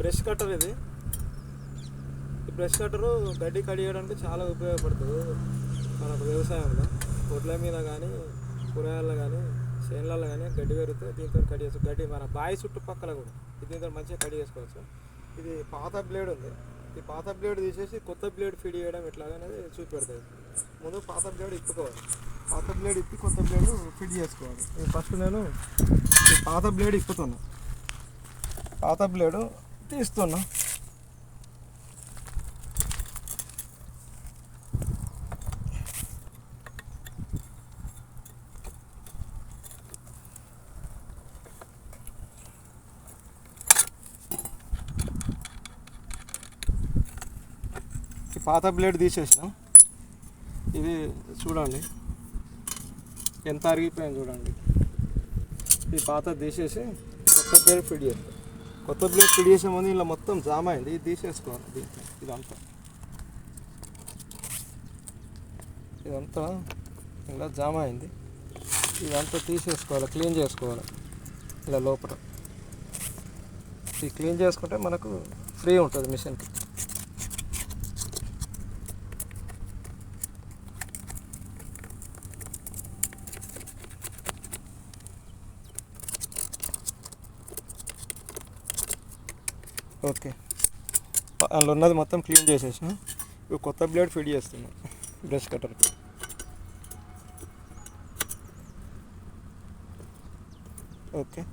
Brush cutter ఇది. ఈ brush కట్టరు గడ్డి కడియడానికి చాలా ఉపయోగపడుతుంది మనకు వ్యవసాయంలో. పొట్ల మీద కానీ కూరగాయల్లో కానీ చేనులలో కానీ గడ్డి పెరిగితే దీంతో కట్ చేసుకోవచ్చు. గడ్డి మన బావి చుట్టుపక్కల కూడా దీంతో మంచిగా కట్ చేసుకోవచ్చు. ఇది పాత బ్లేడ్ ఉంది. ఈ పాత బ్లేడ్ తీసేసి కొత్త బ్లేడ్ ఫీడ్ చేయడం ఎట్లాగనేది చూపెడుతుంది. ముందు పాత బ్లేడ్ ఇప్పుకోవాలి. పాత బ్లేడ్ ఇప్పి కొత్త బ్లేడ్ ఫిట్ చేసుకోవాలి. ఫస్ట్ నేను ఈ పాత బ్లేడ్ ఇప్పుతున్నా, పాత బ్లేడు తీస్తున్నా. పాత బ్లేడ్ తీసేసినాం. ఇది చూడండి ఎంత అరిగిపోయింది చూడండి. ఈ పాత తీసేసి కొత్త బ్లేడ్ ఫిట్ చేస్తాం. కొత్త బ్లేడ్ ఫిట్ చేసే ముందు ఇలా మొత్తం జామ్ అయింది, ఇది తీసేసుకోవాలి. ఇదంతా ఇలా జామ్ అయింది, ఇదంతా తీసేసుకోవాలి, క్లీన్ చేసుకోవాలి. ఇలా లోపల ఇది క్లీన్ చేసుకుంటే మనకు ఫ్రీ ఉంటుంది మిషన్కి. ఓకే, అందులో ఉన్నది మొత్తం క్లీన్ చేసేసిన. ఇప్పుడు కొత్త బ్లేడ్ ఫిట్ చేస్తున్నాం బ్రష్ కట్టర్కి. ఓకే,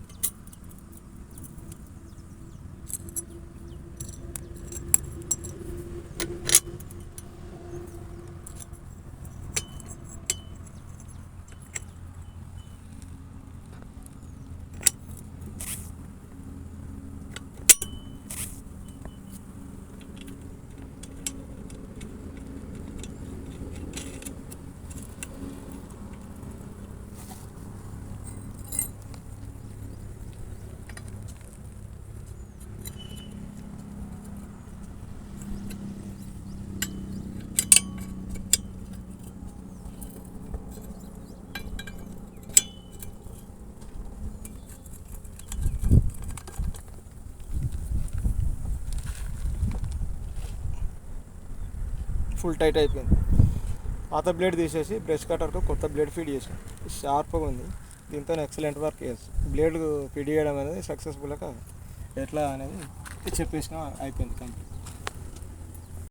ఫుల్ టైట్ అయిపోయింది. పాత బ్లేడ్ తీసేసి బ్రష్ కట్టర్కు కొత్త బ్లేడ్ ఫిట్ చేసాం. షార్ప్గా ఉంది, దీంతో ఎక్సలెంట్ వర్క్ చేయొచ్చు. బ్లేడ్ ఫిట్ చేయడం అనేది సక్సెస్ఫుల్గా ఎట్లా అనేది చెప్పేసిన అయిపోయింది కంప్లీట్.